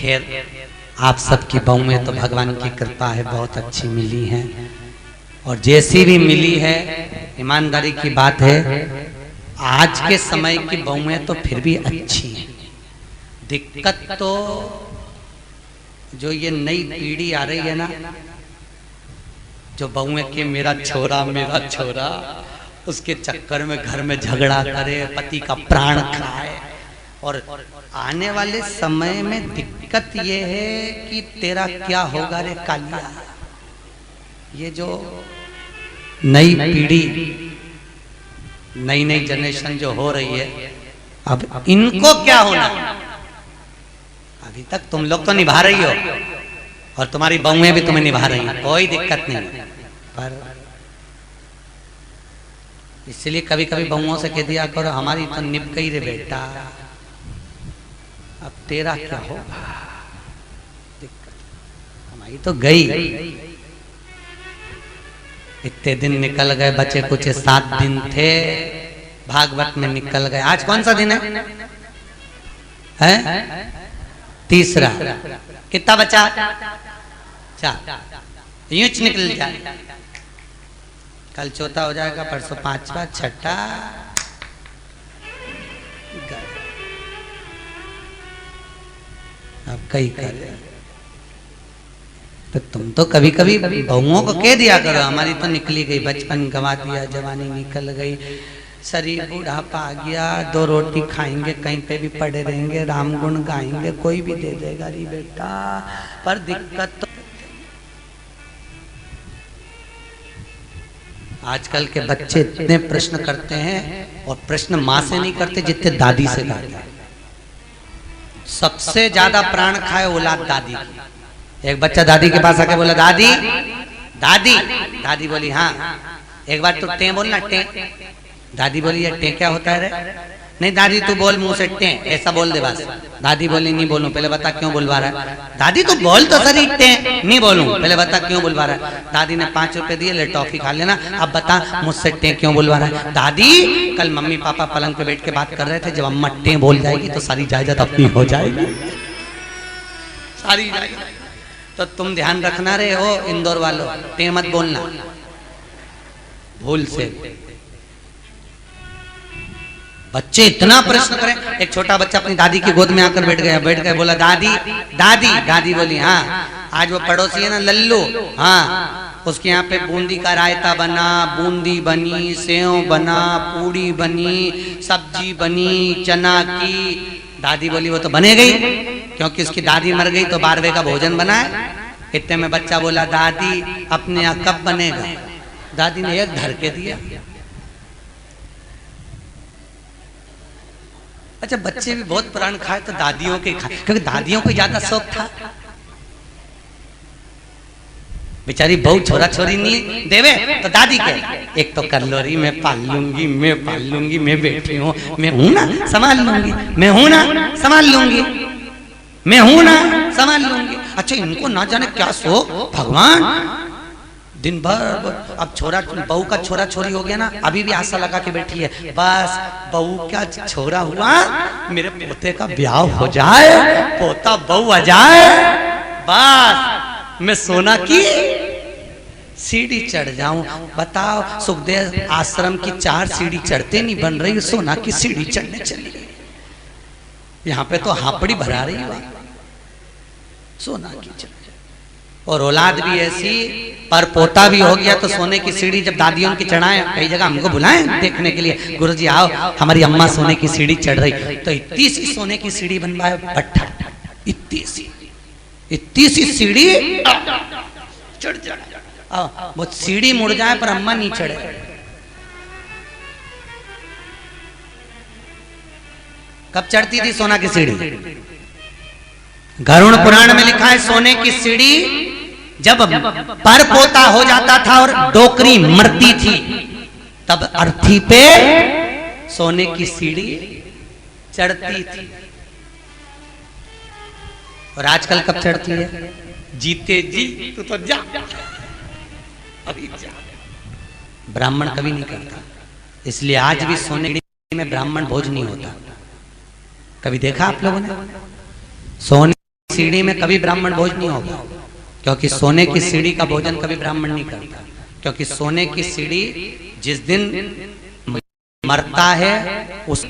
खैर आप सबकी बहुएं तो भगवान की कृपा है बहुत अच्छी मिली हैं, और जैसी भी मिली है ईमानदारी की बात है आज के समय की बहुएं तो फिर भी अच्छी हैं। दिक्कत तो जो ये नई पीढ़ी आ रही है ना, जो बहुएं के मेरा छोरा उसके चक्कर में घर में झगड़ा करे, पति का प्राण खाए। और आने वाले समय में दिक्कत ये है कि तेरा क्या होगा रे कालिया। ये जो नई पीढ़ी नई जनरेशन जो हो रही है, अब इनको क्या होना। अभी तक तुम लोग तो निभा रही हो और तुम्हारी बहुएं भी तुम्हें निभा रही हैं, कोई दिक्कत नहीं। पर इसलिए कभी कभी बहुओं से कह दिया करो हमारी तो निभ गई रे बेटा, अब तेरा क्या होगा। दिक्कत हमारी तो गई। इतने दिन निकल गए, बचे कुछ 7 दिन थे, भागवत में निकल गए। आज कौन सा दिन है? तीसरा। कितना बचा? 4। यूं निकल जाए। कल चौथा हो जाएगा, परसों 5वां, 6ठा। अब कई कर। तो तुम तो कभी कभी बहुओं को कह दिया करो हमारी तो निकली गई, बचपन गंवा दिया, जवानी निकल गई, शरीर बुढ़ापा आ गया, 2 रोटी खाएंगे, कहीं पे भी पड़े रहेंगे, राम गुण गाएंगे, कोई भी दे देगा री बेटा। पर दिक्कत तो आजकल के बच्चे इतने प्रश्न करते हैं, और प्रश्न माँ से नहीं करते जितने दादी से करते हैं। सबसे ज्यादा प्राण खाए औलाद दादी की। एक बच्चा दादी के पास आके बोला दादी दादी, दादी बोली हाँ। एक बार तो टे बोलना, टे। दादी बोली ये टे क्या होता है रे? नहीं दादी तू बोल मुंह से टे, ऐसा बोल दे बस। दादी बोली नहीं बोलूं, पहले बता क्यों बुलवा रहा है। दादी तू बोल तो सही टे, नहीं बोलूं, पहले बता क्यों बुलवा रहा है। दादी ने 5 रुपए दिए, ले टॉफी खा लेना, अब बता मुझसे टे क्यों बुलवा रहा है। दादी कल मम्मी पापा पलंग पे बैठ के बात कर रहे थे, जब अम्मा टे बोल जाएगी तो सारी जायदाद अपनी हो जाएगी, सारी जायदाद। तो तुम ध्यान रखना रे हो इंदौर वालों, टे मत बोलना भूल से। बच्चे इतना प्रश्न करें। एक छोटा बच्चा अपनी दादी की गोद में आकर बैठ गया, बोला दादी दादी। दादी बोली हाँ। आज वो पड़ोसी है ना लल्लू, हाँ, उसके यहाँ पे बूंदी का रायता बना, बूंदी बनी, सेव बना, पूड़ी बनी, सब्जी बनी चना की। दादी बोली वो तो बने गई, क्योंकि उसकी दादी मर गई तो 12वें का भोजन बना है। इतने में बच्चा बोला दादी अपने यहाँ कब बनेगा। दादी ने एक धर के दिया। अच्छा बच्चे भी बहुत प्राण खाए तो दादियों के खाए, क्योंकि दादियों को ज्यादा शौक था। बेचारी बहू छोरा छोरी नहीं देवे तो दादी के एक तो कर लो रही, मैं पाल लूंगी, मैं बैठी हूँ, मैं हूं ना संभाल लूंगी, मैं हूं ना संभाल लूंगी, मैं हूं ना संभाल लूंगी। अच्छा इनको ना जाने क्या शौक भगवान। दिन भर अब बहू का छोरा छोरी हो गया ना, अभी भी आशा लगा के बैठी है, बस बहू क्या छोरा हुआ, मेरे पोते का ब्याह हो जाए, पोता बहू आ जाए, बस मैं सोना की सीढ़ी चढ़ जाऊं। बताओ सुखदेव आश्रम की 4 सीढ़ी चढ़ते नहीं बन रही, सोना की सीढ़ी चढ़ने चली गई। यहाँ पे तो हापड़ी भरा रही है सोना की चढ़। और औलाद भी ऐसी, पर पोता भी हो गया तो सोने की सीढ़ी जब दादियों की चढ़ाए, कई जगह हमको बुलाएं देखने के लिए, गुरुजी आओ हमारी अम्मा सोने की सीढ़ी चढ़ रही, तो इतनी सी सोने की सीढ़ी बनवाए भट्ठा, इतनी सी सीढ़ी चढ़ जाए, वो सीढ़ी मुड़ जाए पर अम्मा नहीं चढ़े। कब चढ़ती थी सोना की सीढ़ी? गरुड़ पुराण में लिखा है सोने की सीढ़ी जब पर पोता हो जाता था और डोकरी मरती थी, तब अर्थी पे सोने की सीढ़ी चढ़ती थी। और आजकल कब चढ़ती है? जीते जी तू तो जा, अभी जा। ब्राह्मण कभी नहीं करता, इसलिए आज भी सोने में ब्राह्मण भोज नहीं होता। कभी देखा आप लोगों ने? सोने सीढ़ी में कभी ब्राह्मण भोज नहीं होगा, क्योंकि सोने की सीढ़ी का भोजन कभी ब्राह्मण नहीं करता। क्योंकि सोने की सीढ़ी जिस दिन मरता है उस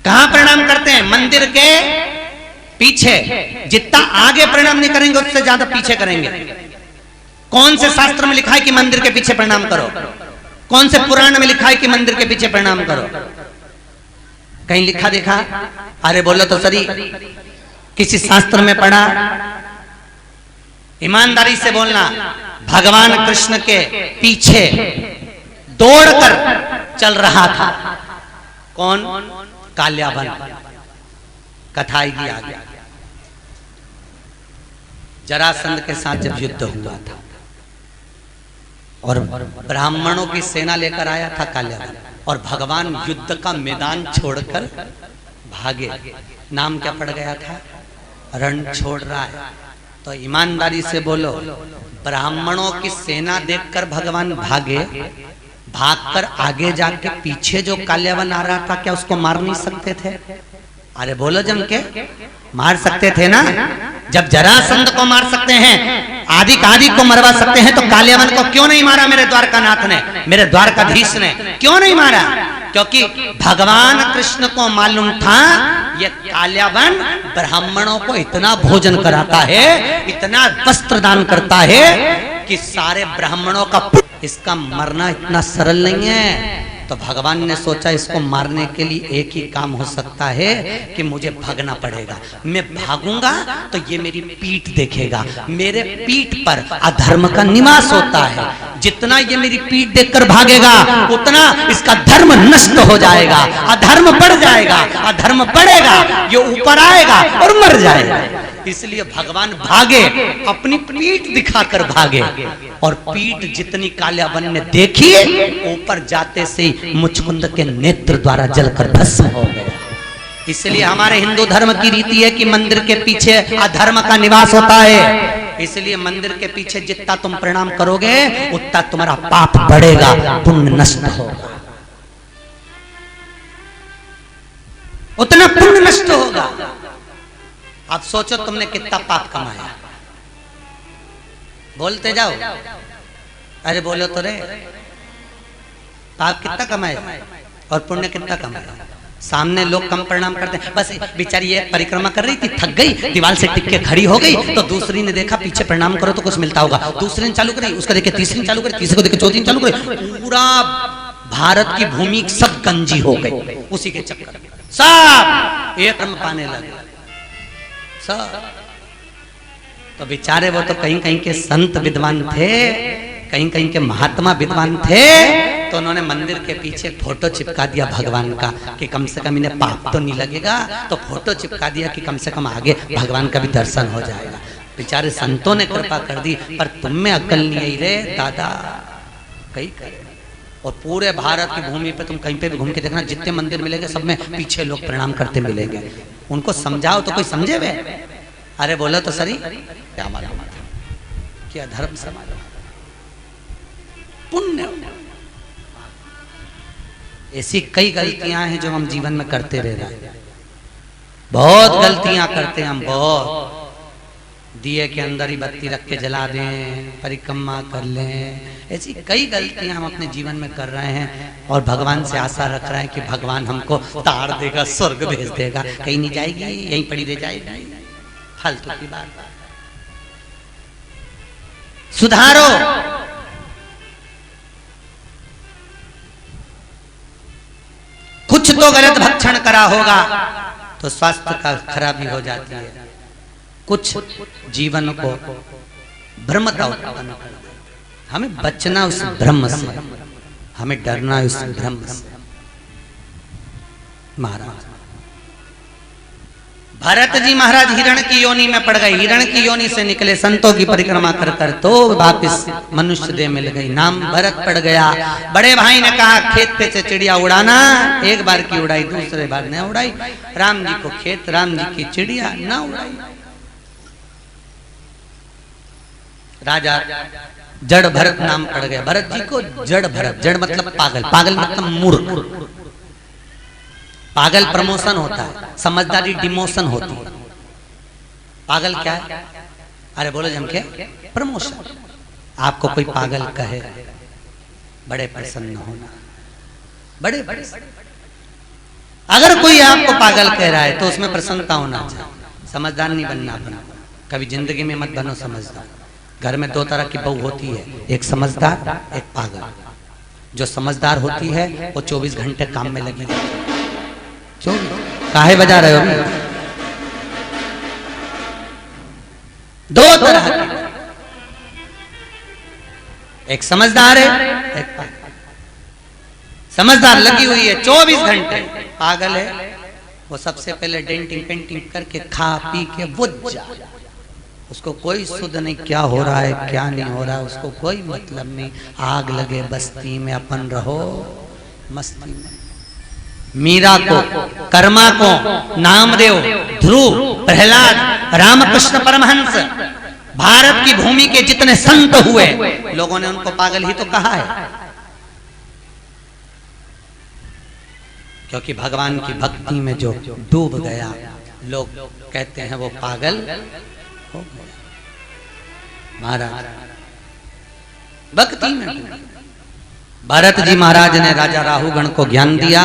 कहां प्रणाम करते हैं? मंदिर के पीछे। जितना आगे प्रणाम नहीं करेंगे उससे ज्यादा पीछे करेंगे। कौन से शास्त्र में लिखा है कि मंदिर के पीछे प्रणाम करो? कौन से पुराण में लिखा है कि मंदिर के पीछे प्रणाम करो? कहीं लिखा देखा? अरे बोलो तो सही, किसी शास्त्र में पढ़ा? ईमानदारी से बोलना। भगवान कृष्ण के पीछे दौड़कर चल रहा था कौन? काल्यावन। कथा आएगी आगे। जरासंध के साथ जब युद्ध हुआ था और ब्राह्मणों की सेना लेकर आया था काल्यावन, और भगवान युद्ध का मैदान छोड़कर भागे। नाम क्या पड़ गया था? रण छोड़ रहा है। तो ईमानदारी से बोलो, ब्राह्मणों की सेना देखकर भगवान भागे, भागकर आगे जाके पीछे जो काल्यावन आ रहा था क्या उसको मार नहीं सकते थे? अरे बोलो जम के, मार सकते थे ना। जब जरासंध को मार सकते हैं, आदि को मरवा सकते हैं, तो काल्यावन को क्यों नहीं मारा मेरे द्वारकानाथ ने, मेरे द्वारकाधीश ने? क्यों नहीं मारा? क्योंकि भगवान कृष्ण को मालूम था ये काल्यावन ब्राह्मणों को इतना भोजन कराता है, इतना वस्त्र दान करता है कि सारे ब्राह्मणों का इसका मरना इतना सरल नहीं है। तो भगवान ने सोचा इसको मारने के लिए एक ही काम हो सकता है कि मुझे भागना पड़ेगा। मैं भागूंगा तो ये मेरी पीठ देखेगा, मेरे पीठ पर अधर्म का निवास होता है। जितना ये मेरी पीठ देखकर भागेगा उतना इसका धर्म नष्ट हो जाएगा, अधर्म बढ़ जाएगा, अधर्म बढ़ेगा, ये ऊपर आएगा और मर जाएगा। इसलिए भगवान भागे, अपनी पीठ दिखाकर भागे, और पीठ जितनी काल्यावन ने देखी, ऊपर जाते से ही मुचकुंद के नेत्र द्वारा जलकर भस्म हो गया। इसलिए हमारे हिंदू धर्म की रीति है कि मंदिर के पीछे अधर्म का निवास होता है। इसलिए मंदिर के पीछे जितना तुम प्रणाम करोगे उतना तुम्हारा पाप बढ़ेगा, पुण्य नष्ट होगा, उतना पुण्य नष्ट होगा। अब सोचो तुमने कितना पाप कमाया, बोलते जाओ। अरे बोलो तो रे, पाप कितना कमाया और पुण्य कितना कमाया? सामने लोग कम प्रणाम करते हैं। बस बेचारी ये परिक्रमा कर रही थी, थक गई, दीवार से टिक के खड़ी हो गई, तो दूसरी ने देखा पीछे प्रणाम करो तो कुछ मिलता होगा, दूसरी ने चालू करी, उसको देखे तीसरी ने चालू करी, तीसरे को देखे चौथी ने चालू करी। पूरा भारत की भूमि सब गंजी हो गई उसी के चक्कर में, सब एक कर्म पाने लगे सब। तो बेचारे वो तो कहीं कहीं के संत विद्वान थे, कहीं कहीं के महात्मा विद्वान थे, तो उन्होंने मंदिर के पीछे फोटो चिपका दिया भगवान का कि कम से कम इन्हें पाप तो नहीं लगेगा। तो फोटो चिपका दिया कि कम से कम आगे भगवान का भी दर्शन हो जाएगा। बेचारे संतों ने कृपा कर दी, पर तुम में अक्ल नहीं आई रे दादा, कहीं करे। और पूरे भारत की भूमि पे तुम कहीं पे भी घूम के देखना, जितने मंदिर मिलेंगे सब में पीछे लोग प्रणाम करते मिलेंगे। उनको समझाओ तो कोई समझे वे? अरे बोलो तो सही, क्या मालूम क्या धर्म समाज पुण्य। ऐसी कई गलतियां हैं जो हम जीवन में करते रह रहे हैं, बहुत गलतियां करते हैं हम, बहुत। दिए के अंदर ही बत्ती रख के जला दें, परिक्रमा कर लें, ऐसी कई गलतियां हम अपने जीवन में कर रहे हैं, और भगवान से आशा रख रहे हैं कि भगवान हमको तार देगा, स्वर्ग भेज देगा। कहीं नहीं जाएगी, यहीं पड़ी रह जाएगी, फालतू की बात। सुधारो। कुछ तो गलत भक्षण करा होगा तो स्वास्थ्य का खराबी हो जाती है, कुछ जीवन को भ्रमता उत्पन्न कर देता है। हमें बचना उस भ्रम से, हमें डरना उस भ्रम से। महाराज भरत जी महाराज हिरण की योनि में पड़ गए, हिरण की योनि से निकले, संतों की परिक्रमा कर कर तो वापिस मनुष्य देह मिल गई, नाम भरत पड़ गया। बड़े भाई ने कहा खेत पे से चिड़िया उड़ाना, एक बार की उड़ाई, दूसरे बार न उड़ाई। राम जी को खेत, राम जी की चिड़िया न उड़ाई। राजा जड़ भरत नाम पड़ गया भरत जी को। जड़ भरत, जड़ मतलब पागल, पागल मतलब मूर्ख। पागल प्रमोशन होता है, समझदारी डिमोशन होती है। पागल क्या है? अरे बोलो जम के, प्रमोशन। आपको कोई पागल कहे, बड़े प्रसन्न होना, बड़े प्रसन्न। अगर कोई आपको पागल कह रहा है तो उसमें प्रसन्नता होना चाहिए। समझदार नहीं बनना अपना, कभी जिंदगी में मत बनो समझदार। घर में दो तरह की बहू होती है, एक समझदार, एक पागल। जो समझदार होती है वो 24 घंटे काम में लगी रहती है। 24 काहे बजा रहे हो? दो तरह की, एक समझदार है, एक पागल। समझदार लगी हुई है 24 घंटे, पागल है वो सबसे पहले डेंटिंग पेंटिंग करके खा पी के बुझ जाए। उसको कोई सुध नहीं क्या हो रहा है क्या नहीं हो रहा है, उसको कोई मतलब नहीं। आग लगे बस्ती में अपन रहो मस्ती में। मीरा को, कर्मा को, नामदेव, ध्रुव, प्रहलाद, रामकृष्ण परमहंस, भारत की भूमि के जितने संत हुए, लोगों ने उनको पागल ही तो कहा है, क्योंकि भगवान की भक्ति में जो डूब गया, लोग कहते हैं वो पागल हो गया। महाराज भक्ति में, भरत जी महाराज ने राजा राहुगण को ज्ञान दिया।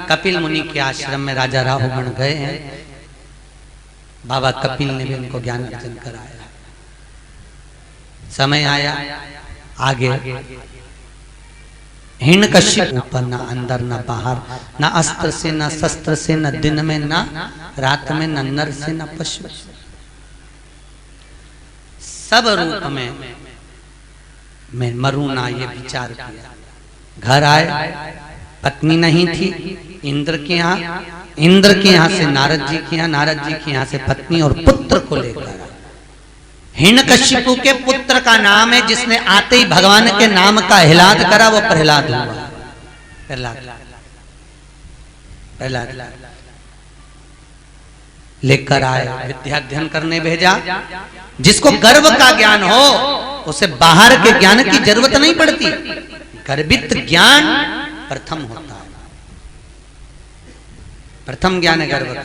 कपिल मुनि के आश्रम में राजा राहुगण गए हैं, बाबा कपिल ने भी उनको ज्ञान अर्जन कराया। समय आया आगे, हिरण्यकश्यप ऊपर, ना अंदर ना बाहर, ना अस्त्र से ना शस्त्र से, न दिन में ना रात में, न नर से न पशु, सब रूप में मैं मरूं ना, ये विचार किया। घर आए, पत्नी नहीं थी, इंद्र के यहाँ से नारद जी के यहाँ, नारद जी के यहाँ से पत्नी और पुत्र को लेकर। हिरण्यकश्यप के पुत्र का नाम है, जिसने आते ही भगवान के नाम का हिलाद करा, वो प्रहलाद हुआ। प्रहलाद लेकर आए, विद्या अध्ययन करने भेजा। जिसको गर्व का ज्ञान हो उसे बाहर के ज्ञान की जरूरत नहीं पड़ती। गर्भित ज्ञान प्रथम होता है, प्रथम ज्ञान है गर्भ का।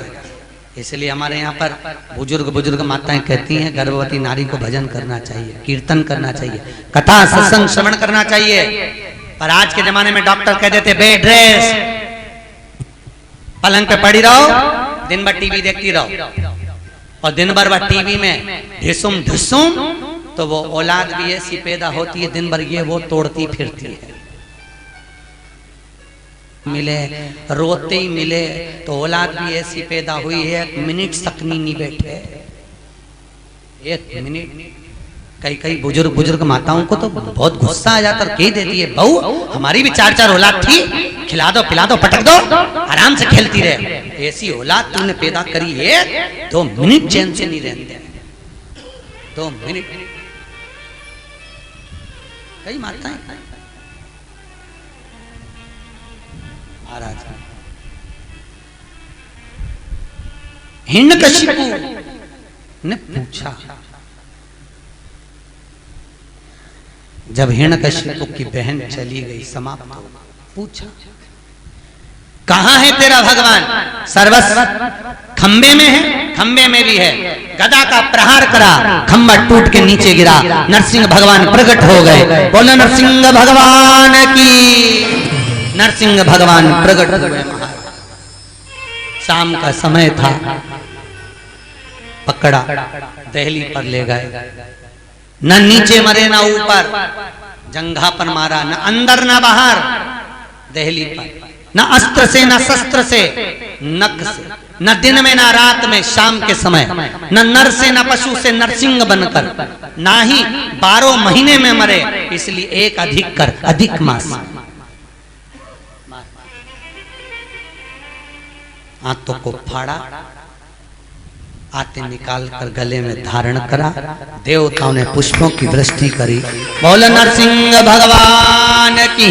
इसलिए हमारे यहाँ पर बुजुर्ग माताएं कहती हैं गर्भवती नारी को भजन करना चाहिए, कीर्तन करना चाहिए, कथा सत्संग श्रवण करना चाहिए। पर आज के जमाने में डॉक्टर कह देते बेड रेस्ट, पलंग पे पड़ी रहो, दिन भर टीवी देखती रहो, और दिन भर वह टीवी में ढिसुम ढिसुम, तो वो औलाद भी ऐसी पैदा होती है दिन भर ये वो तोड़ती फिरती है। मिले रोते ही मिले तो औलाद भी ऐसी पैदा हुई है, 1 मिनट सकनी नहीं बैठे, 1 मिनट। कई बुजुर्ग माताओं को तो बहुत गुस्सा आ जाता, कह देती है बहू हमारी भी 4 औलाद थी, खिला दो पिला दो पटक दो, आराम से खेलती रहे। ऐसी औलाद तूने पैदा करी है, 2 मिनट चैन से नहीं रहते, 2 मिनट। कई माताएं महाराज, हिरण्यकश्यप ने पूछा, जब हिरण्यकश्यप की बहन चली गई, समाप्त हो, पूछा कहां है तेरा भगवान? सर्वस्व खंबे में है, खंबे में भी है। गदा का प्रहार करा, खंबा टूट के नीचे गिरा, नरसिंह भगवान प्रकट हो गए। बोलो नरसिंह भगवान की। नरसिंह भगवान प्रकट हुए महाराज। शाम का समय था, पकड़ा, दहली पर ले गए, न नीचे मरे ना ऊपर, जंघा पर मारा, न अंदर ना बाहर, दहली पर, न अस्त्र से न शस्त्र से, नख से, न दिन में ना रात में, शाम के समय, न नर से न पशु से, नरसिंह बनकर, ना ही 12 महीने में मरे, इसलिए एक अधिक कर, अधिक मास। हाथों को फाड़ा, आते निकाल कर गले में धारण करा, देवताओं ने पुष्पों की वृष्टि करी। बोलो नरसिंह भगवान की।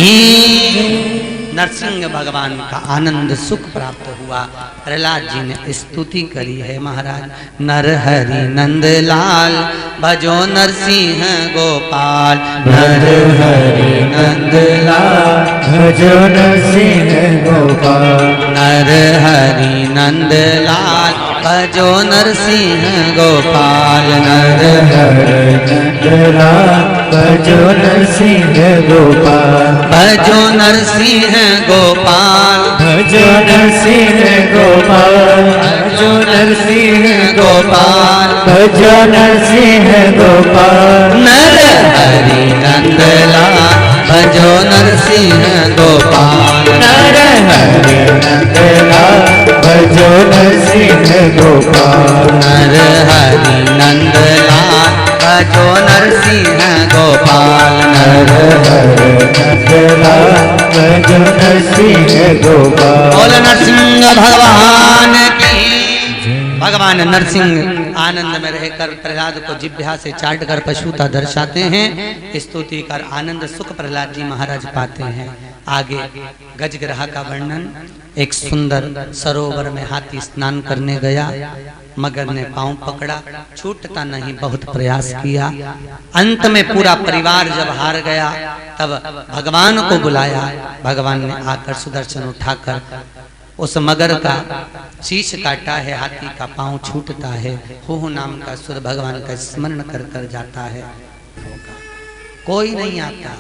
नरसिंह भगवान का आनंद सुख प्राप्त हुआ। प्रहलाद जी ने स्तुति करी है महाराज, नर हरि नंद लाल भजो नरसिंह गोपाल, नर हरि नंद लाल भजो नरसिंह गोपाल, नर हरि नंद लाल भजो नरसिंह गोपाल भजो नरसिंह गोपाल भजो नरसिंह गोपाल भजो नरसिंह गोपाल भजो नरसिंह गोपाल भजो नरसिंह गोपाल नर हरि नंदलाल भजो नरसिंह गोपाल नर हरि नंदलाल भजो नरसिंह गोपाल नर हरि नंदलाल भजो नरसिंह गोपाल नर हरि नंदलाल भजो नरसिंह गोपाल। बोल नरसिंह भगवान की। भगवान नरसिंह आनंद में रहकर प्रहलाद को जिह्वा से चाट कर पशुता दर्शाते हैं। स्तुति कर आनंद सुख प्रहलाद जी महाराज पाते हैं। आगे गजग्रह का वर्णन। एक सुंदर सरोवर में हाथी स्नान करने गया। मगर ने पांव पकड़ा, छूटता नहीं, बहुत प्रयास किया। अंत में पूरा परिवार जब हार गया तब भगवान को बुलाया। भगवान ने आकर सुदर्शन उठाकर उस मगर का शीश काटा है, हाथी का पांव छूटता है। हो नाम का सुर भगवान का स्मरण कर कर जाता है। कोई नहीं आता,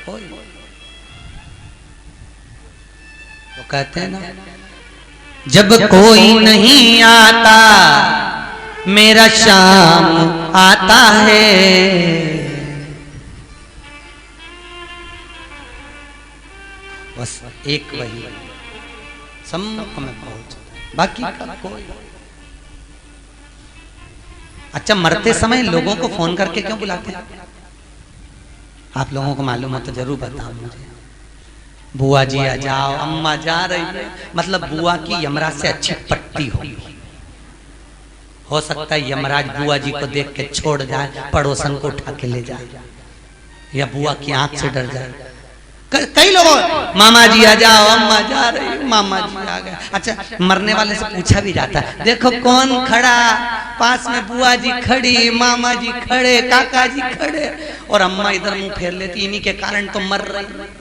कोई। वो कहते हैं ना, जब कोई नहीं आता मेरा शाम आता है। बस एक वही सम्मुख में पहुंच, बाकी का कोई। अच्छा, मरते समय लोगों को फोन करके क्यों बुलाते हैं? आप लोगों को मालूम हो तो जरूर बताओ मुझे। बुआ जी आ जाओ, अम्मा जा रही है, मतलब बुआ की यमराज से अच्छी पट्टी हो सकता है यमराज बुआ जी को देख के छोड़ जाए, पड़ोसन को उठा के ले जाए, या बुआ की आंख से डर जाए। कई लोगों, मामा जी आ जाओ, अम्मा जा रही, मामा जी आ गए। अच्छा, मरने वाले से पूछा भी जाता है, देखो कौन खड़ा, पास में बुआ जी खड़ी, मामा जी खड़े, काका जी खड़े, और अम्मा इधर मुंह फेर लेती, इन्हीं के कारण तो मर रही।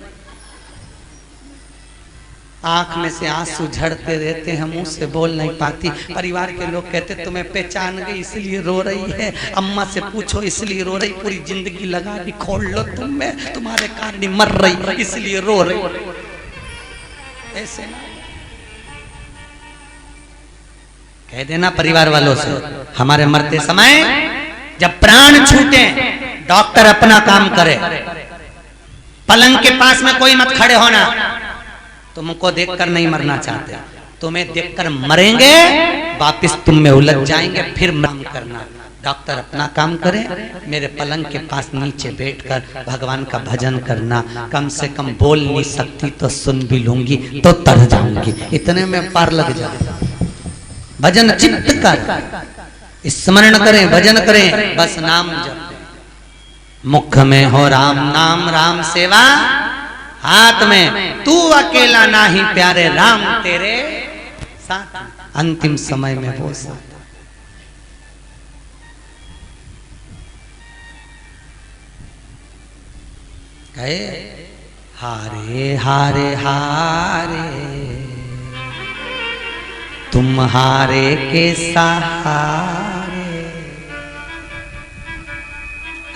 आंख में से आंसू झड़ते रहते हैं, मुंह से बोल नहीं पाती। परिवार के लोग कहते तुम्हें पहचान गई इसलिए रो रही है, अम्मा से पूछो इसलिए रो रही, पूरी जिंदगी लगा दी खोल लो तुम में, तुम्हारे कारण मर रही इसलिए रो रही। ऐसे ना कह देना परिवार वालों से, हमारे मरते समय जब प्राण छूटे डॉक्टर अपना काम करे, पलंग के पास में कोई मत खड़े होना। तुमको देखकर नहीं मरना चाहते, तुम्हें देखकर मरेंगे, वापिस तुम में उलझ जाएंगे, फिर मरम करना। डॉक्टर अपना काम करे, मेरे पलंग के पास नीचे बैठकर भगवान का भजन करना। कम से कम बोल नहीं सकती तो सुन भी लूंगी तो तर जाऊंगी, इतने में पार लग जाए। भजन चित्त कर, स्मरण करें, भजन करें, बस नाम जप। मुख में हो राम नाम, राम सेवा हाथ में, तू अकेला नाही प्यारे, राम तेरे साथ। अंतिम समय में वो साथ। कहे हारे हारे हारे तुम हारे के सहारे।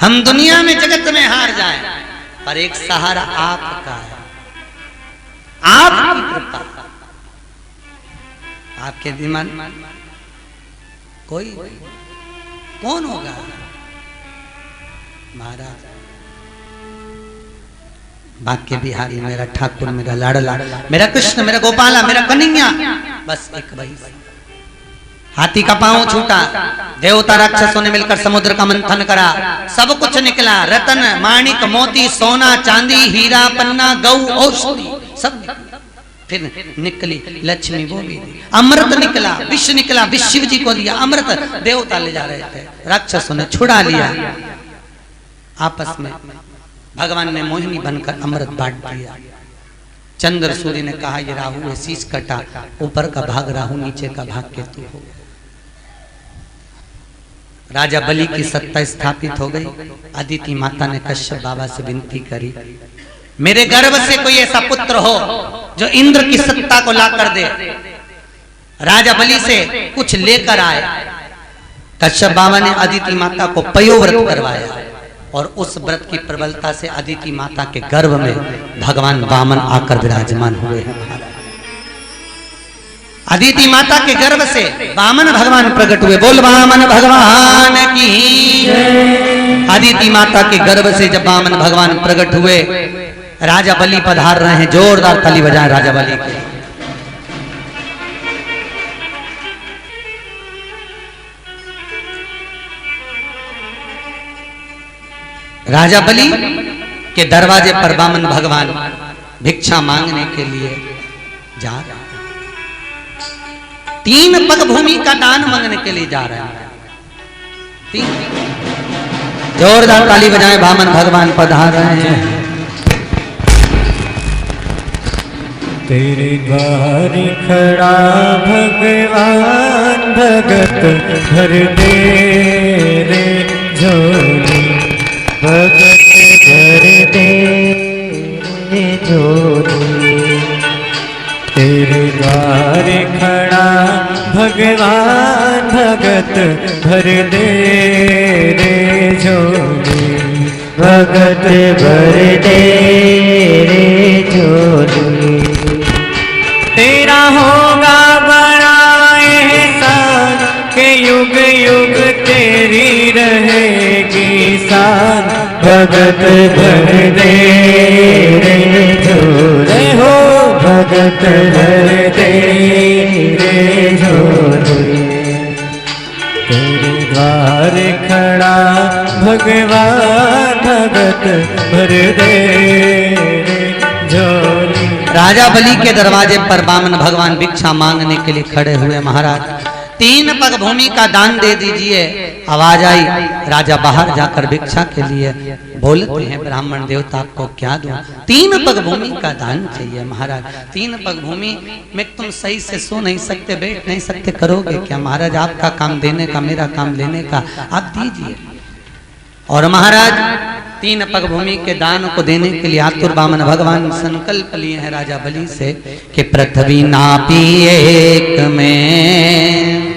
हम दुनिया में जगत में हार जाएं, पर एक सहारा आपका है, आपकी कृपा, आपके दिमान कोई कौन होगा? महाराज बाके बिहारी, मेरा ठाकुर, मेरा लाडला, मेरा कृष्ण, मेरा गोपाला, मेरा कन्हैया, बस एक वही। हाथी का पांव छूटा, देवता राक्षसों ने मिलकर समुद्र का मंथन करा, सब कुछ निकला, रतन माणिक मोती सोना चांदी हीरा पन्ना गौ औषधि सब। फिर निकली लक्ष्मी, वो भी अमृत निकला, विष निकला, विष शिव जी को दिया अमृत, देवता ले जा रहे थे, राक्षसों ने छुड़ा लिया। आपस में भगवान ने मोहिनी बनकर अमृत बांट दिया। चंद्र सूर्य ने कहा ये राहु है, शीश कटा, ऊपर का भाग राहु, नीचे का भाग केतु हो गया। राजा बलि की सत्ता स्थापित हो गई। अदिति माता ने कश्यप बाबा से विनती करी, मेरे गर्भ से कोई ऐसा पुत्र हो जो इंद्र की सत्ता को ला कर दे। राजा बलि से कुछ लेकर आए। कश्यप बाबा ने अदिति माता को पयोव्रत करवाया और उस व्रत की प्रबलता से अदिति माता के गर्भ में भगवान वामन आकर विराजमान हुए हैं। अदिति माता के गर्भ से वामन भगवान प्रकट हुए। बोल वामन भगवान की। अदिति माता के गर्भ से जब वामन भगवान प्रकट हुए, राजा बलि पधार रहे हैं। जोरदार ताली बजाएं राजा बलि के। राजा बलि के दरवाजे पर वामन भगवान भिक्षा मांगने के लिए जा रहे हैं। 3 पग भूमि का दान मांगने के लिए जा रहे हैं। 3 जोरदार ताली बजाएं, वामन भगवान पधार रहे हैं। तेरे द्वार खड़ा भगवान भगत भर दे रे झोली, भगत भर दे रे झोली। तेरे द्वार खड़ा भगवान भगत भर दे रे झोली, भगत भर दे रे झोली। तेरा होगा बड़ा एहसान के युग युग तेरी रहेगी शान, भगत भर दे रे झोली हो, भगत भर दे रे झोली। तेरे द्वार खड़ा भगवान भगत भर दे रे झोली। राजा बलि के दरवाजे पर वामन भगवान भिक्षा मांगने के लिए खड़े हुए। महाराज 3 पग भूमि का दान दे दीजिए। आवाज आई, राजा बाहर जाकर भिक्षा के लिए बोलते हैं, ब्राह्मण देवता को क्या दूं? 3 पग भूमि का दान चाहिए महाराज। 3 पग भूमि में तुम सही से सो नहीं सकते, बैठ नहीं सकते, करोगे क्या? महाराज आपका काम देने का, मेरा काम लेने का, आप दीजिए। और महाराज 3 पग भूमि के दान को देने के लिए आतुर वामन भगवान संकल्प लिए हैं राजा बलि से कि पृथ्वी नापी एक में,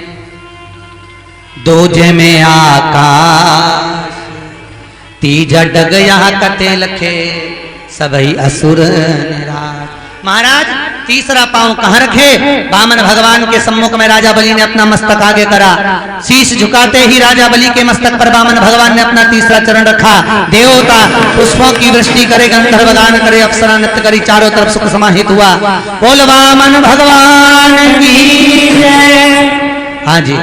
दूजे में आकाश, तीजा डग यहाँ कते लखे सबई असुर निराश। महाराज तीसरा पांव कहां रखे? वामन भगवान के सम्मुख में राजा बलि ने अपना मस्तक आगे करा। शीश झुकाते ही राजा बलि के मस्तक पर वामन भगवान ने अपना तीसरा चरण रखा। देवता पुष्पों की वृष्टि करे, गंधर्व गान करे, अप्सरा नृत्य करी, चारों तरफ सुख समाहित हुआ। बोल वामन भगवान की जय। हाँ जी,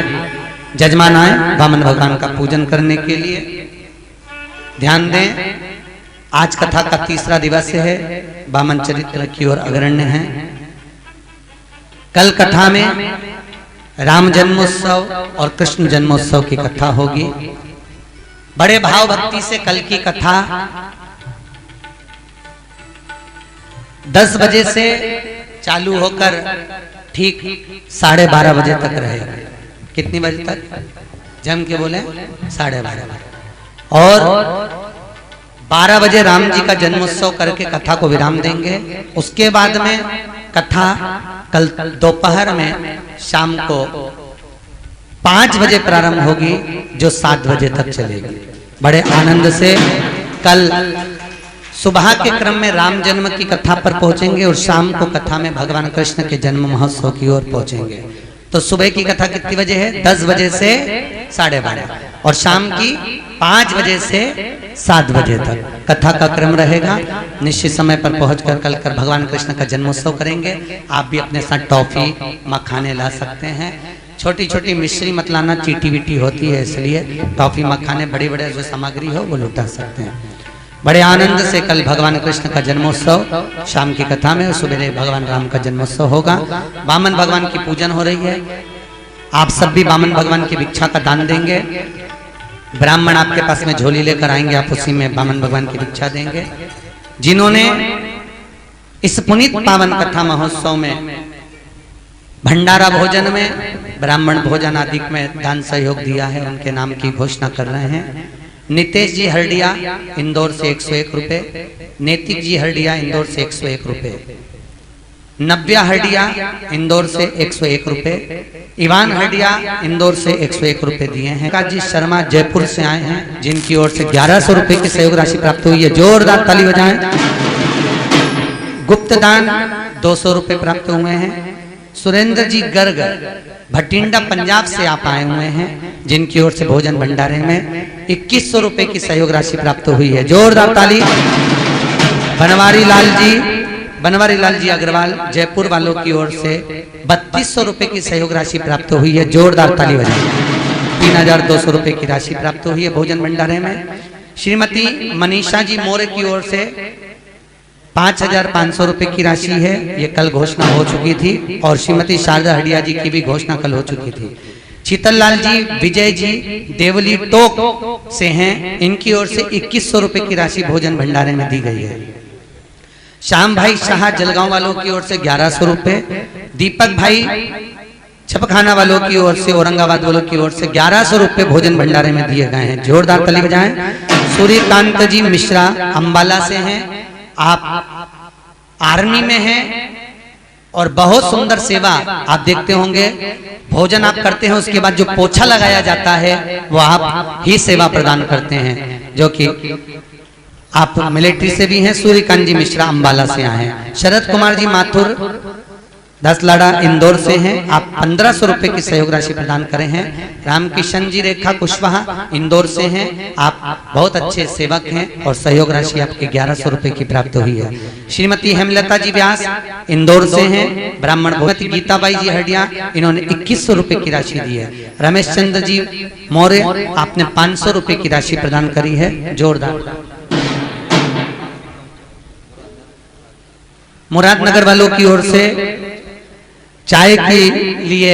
जजमान आए वामन भगवान का पूजन करने के लिए। ध्यान दें, आज कथा का तीसरा दिवस है। वामन चरित्र की ओर अग्रण्य है। कल कथा में राम जन्मोत्सव और कृष्ण जन्मोत्सव की कथा होगी। बड़े भाव भक्ति से कल की कथा 10 बजे से चालू होकर ठीक 12:30 बजे तक रहेगी। कितनी बजे तक? जम के बोले 12:30। और 12 बजे राम जी का जन्मोत्सव करके कथा को विराम देंगे। उसके बाद में कथा कल दोपहर में शाम को 5 बजे प्रारंभ होगी, जो 7 बजे तक चलेगी। बड़े आनंद से कल सुबह के क्रम में राम जन्म की कथा पर पहुंचेंगे और शाम को कथा में भगवान कृष्ण के जन्म महोत्सव की ओर पहुंचेंगे। तो सुबह की कथा कितनी बजे है? 10 बजे से 12:30 और शाम की 5 बजे से 7 बजे तक कथा का क्रम रहेगा। निश्चित समय पर पहुंचकर कल कर भगवान कृष्ण का जन्मोत्सव करेंगे। आप भी अपने साथ टॉफी मखाने ला सकते हैं। छोटी छोटी मिश्री मत लाना, चीटी वीटी होती है, इसलिए टॉफी मखाने बड़ी बड़े जो सामग्री हो वो लुटा सकते हैं। बड़े आनंद से कल भगवान कृष्ण का जन्मोत्सव शाम की कथा में, सुबह भगवान राम का जन्मोत्सव होगा। वामन भगवान की पूजन हो रही है। आप सब भी वामन भगवान की भिक्षा का दान देंगे। ब्राह्मण आपके पास में झोली लेकर आएंगे, आप उसी में वामन भगवान की भिक्षा देंगे। जिन्होंने इस पुनीत पावन कथा महोत्सव में भंडारा भोजन में, ब्राह्मण भोजन आदि में दान सहयोग दिया है, उनके नाम की घोषणा कर रहे हैं। नितेश जी हरडिया इंदौर से 101 रुपए, नैतिक जी हरडिया इंदौर से 101 रुपए, नव्या हडिया इंदौर से 101 रुपए, इवान हडिया इंदौर से 101 रुपए दिए हैं। काजी शर्मा जयपुर से आए हैं, जिनकी ओर से 1100 रुपए की सहयोग राशि प्राप्त हुई है, जोरदार ताली बजाएं। गुप्त दान 200 रुपए प्राप्त हुए हैं। सुरेंद्र जी गर्ग भटिंडा पंजाब से आप आए हुए हैं, जिनकी ओर से भोजन भंडारे में 2100 रुपए की सहयोग राशि प्राप्त हुई है, जोरदार ताली। बनवारी लाल जी अग्रवाल जयपुर वालों की ओर से 3200 रुपए की सहयोग राशि प्राप्त हुई है, जोरदार ताली बजाएं। 3200 रुपए की राशि प्राप्त हुई है भोजन भंडारे में। श्रीमती मनीषा जी मौर्य की ओर से 5500 रुपए की राशि है, ये कल घोषणा हो चुकी थी, और श्रीमती शारदा हडिया जी की भी घोषणा कल हो चुकी थी। शीतल लाल जी विजय जी देवली टोक से हैं, इनकी ओर से 2100 रुपए की राशि भोजन भंडारे में दी गई है। श्याम भाई शाह जलगांव वालों की ओर से 1100 रुपए, दीपक भाई छपखाना वालों की ओर से, औरंगाबाद वालों की ओर से 1100 रुपए भोजन भंडारे में दिए गए हैं, जोरदार ताली बजाएं। सूर्यकांत जी मिश्रा अंबाला से हैं, आप आर्मी में हैं और बहुत सुंदर सेवा आप देखते होंगे। भोजन आप करते हैं, उसके बाद जो पोछा लगाया जाता है वो आप ही सेवा प्रदान करते हैं, जो कि आप मिलिट्री से भी हैं। सूर्यकांत जी मिश्रा अंबाला से आए हैं। शरद कुमार जी माथुर दसलाड़ा इंदौर से हैं, आप 1500 रुपए की सहयोग राशि प्रदान करे हैं। रामकिशन जी रेखा कुशवाहा इंदौर से हैं, आप बहुत अच्छे सेवक हैं और सहयोग राशि आपके 1100 रुपए की प्राप्त हुई है। श्रीमती हेमलता जी व्यास इंदौर से हैं, ब्राह्मण भगवती गीताबाई जी हडिया, इन्होंने 2100 रुपए की राशि दी है। रमेश चंद्र जी मौर्य आपने 500 रुपए की राशि प्रदान करी है, जोरदार। मुरादनगर वालों की ओर से चाय के लिए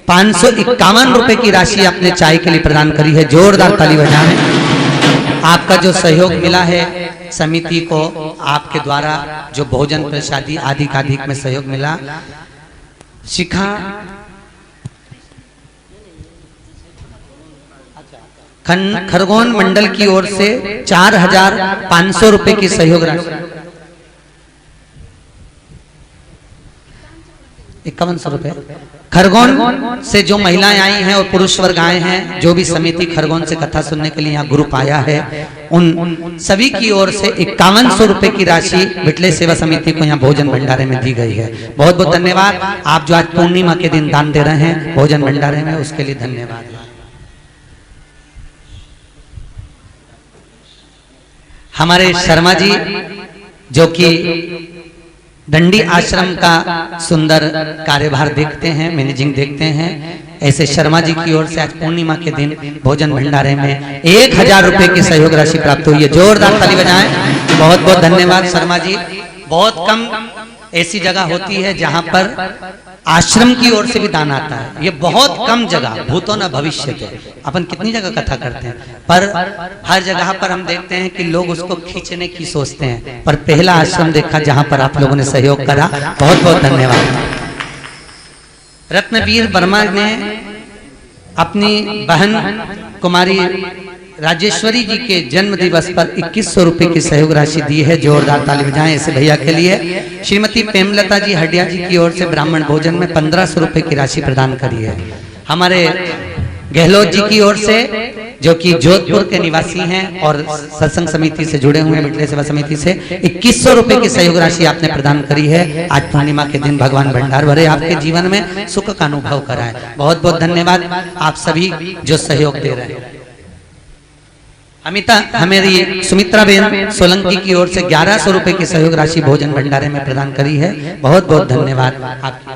551 रुपए की राशि आपने चाय के लिए प्रदान करी है, जोरदार ताली बजाएं। आपका जो सहयोग मिला है समिति को, आपके द्वारा जो भोजन प्रसादी आदि का अधिक में सहयोग मिला। शिखा खरगोन मंडल की ओर से 4500 रुपए की सहयोग राशि, 5100 रुपए। खरगोन से जो महिलाएं आई हैं और पुरुष वर्ग आए हैं, जो भी समिति खरगोन से कथा सुनने के लिए यहाँ ग्रुप आया है, उन सभी की ओर से 5100 रुपए की राशि विटले सेवा समिति को यहाँ भोजन भंडारे में दी गई है। बहुत बहुत धन्यवाद। आप जो आज पूर्णिमा के दिन दान दे रहे हैं भोजन भंडारे में, उसके लिए धन्यवाद। हमारे शर्मा जी जो कि दंडी आश्रम का सुंदर कार्यभार देखते हैं, मैनेजिंग देखते हैं, ऐसे शर्मा जी की ओर से आज पूर्णिमा के दिन भोजन भंडारे में 1000 रुपए की सहयोग राशि प्राप्त हुई है, जोरदार ताली बजाएं। बहुत बहुत धन्यवाद शर्मा जी। बहुत कम ऐसी जगह होती है जहां पर आश्रम की ओर से भी दान आता है, ये बहुत कम जगह, भूतो न भविष्य के। अपन कितनी जगह कथा करते हैं, पर हर जगह पर हम देखते हैं कि लोग उसको खींचने की सोचते हैं, पर पहला आश्रम देखा जहां पर आप लोगों ने सहयोग करा, बहुत बहुत धन्यवाद। रत्नवीर वर्मा ने अपनी बहन कुमारी राजेश्वरी जी के जन्म दिवस पर 2100 रुपए की सहयोग राशि दी है, जोरदार ताली बजाएं ऐसे भैया के लिए। श्रीमती प्रेमलता जी हडिया जी की ओर से ब्राह्मण भोजन में 1500 रुपए की राशि प्रदान करी है। हमारे गहलोत जी की ओर से, जो कि जोधपुर के निवासी हैं और सत्संग समिति से जुड़े हुए हैं, मिटले सेवा समिति से, 2100 रुपए की सहयोग राशि आपने प्रदान करी है। आज पूर्णिमा के दिन भगवान भंडार भरे, आपके जीवन में सुख का अनुभव कराए। बहुत बहुत धन्यवाद आप सभी जो सहयोग दे रहे हैं। अमिता हमारी सुमित्रा बेन सोलंकी की ओर से 1100 रुपए की सहयोग राशि भोजन भंडारे में प्रदान करी है, बहुत बहुत धन्यवाद आपकी।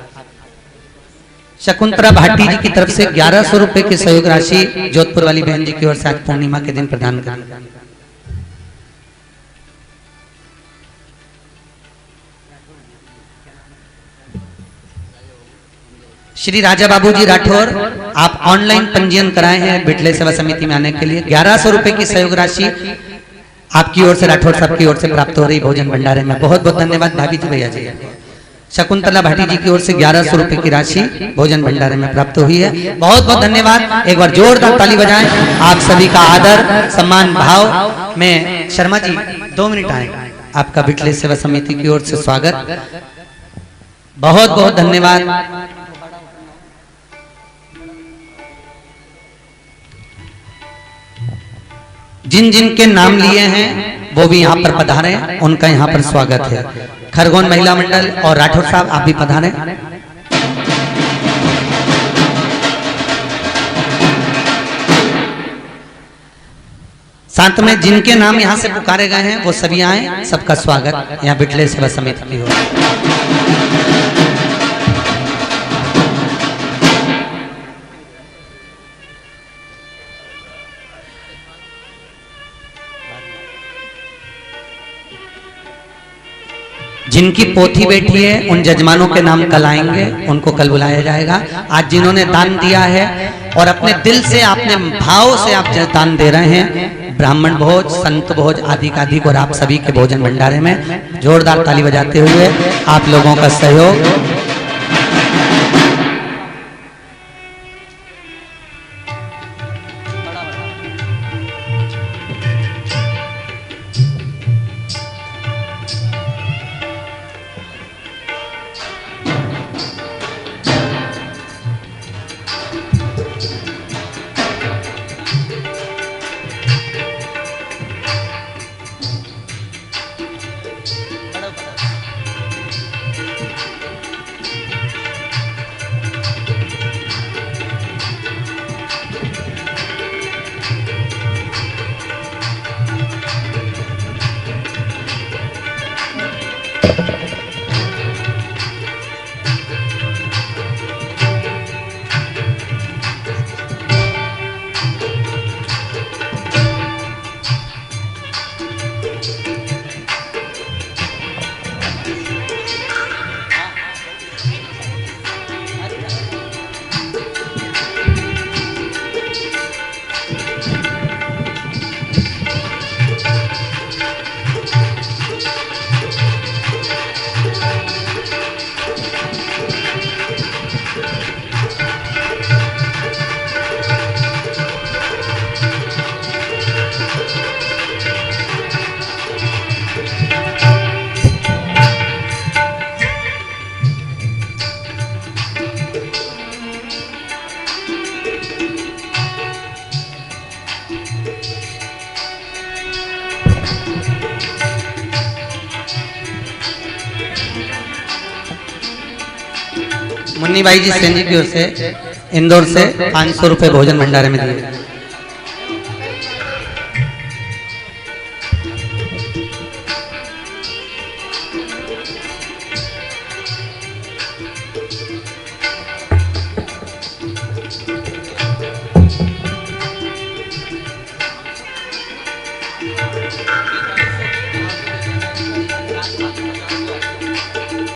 शकुंतला भाटी जी की तरफ से 1100 रुपए की सहयोग राशि जोधपुर वाली बहन जी की ओर से आज पूर्णिमा के दिन प्रदान करी। श्री राजा बाबू जी राठौर, आप ऑनलाइन पंजीयन कराए हैं बिटले सेवा समिति में आने के लिए। 1100 रुपए की सहयोग राशि आपकी ओर से, राठौर साहब की ओर से प्राप्त हो रही भोजन भंडारे में, बहुत बहुत धन्यवाद भाभी जी भैया जी। शकुंतला भाटी जी की ओर से 1100 रुपए की राशि भोजन भंडारे में प्राप्त हुई है, बहुत बहुत धन्यवाद। एक बार जोरदार ताली बजाएं। आप सभी का आदर सम्मान भाव में शर्मा जी 2 मिनट आए, आपका बिटले सेवा समिति की ओर से स्वागत। बहुत बहुत धन्यवाद। जिन जिन के नाम लिए हैं वो भी यहाँ पर पधारे, उनका यहाँ पर स्वागत है। खरगोन महिला मंडल और राठौर साहब आप भी पधारे। साथ में जिनके नाम यहाँ से पुकारे गए हैं वो सभी आए, सबका स्वागत यहाँ बिटले सेवा समिति की हो। जिनकी पोथी बैठी है उन जजमानों के नाम कल आएंगे, उनको कल बुलाया जाएगा। आज जिन्होंने दान दिया है और अपने दिल से, आपने भाव से आप दान दे रहे हैं, ब्राह्मण भोज, संत भोज आदि का अधिक, और आप सभी के भोजन भंडारे में जोरदार ताली बजाते हुए आप लोगों का सहयोग। मुन्नी भाई जी सेन जी की ओर से इंदौर से 500 रुपए भोजन भंडारे में दिए।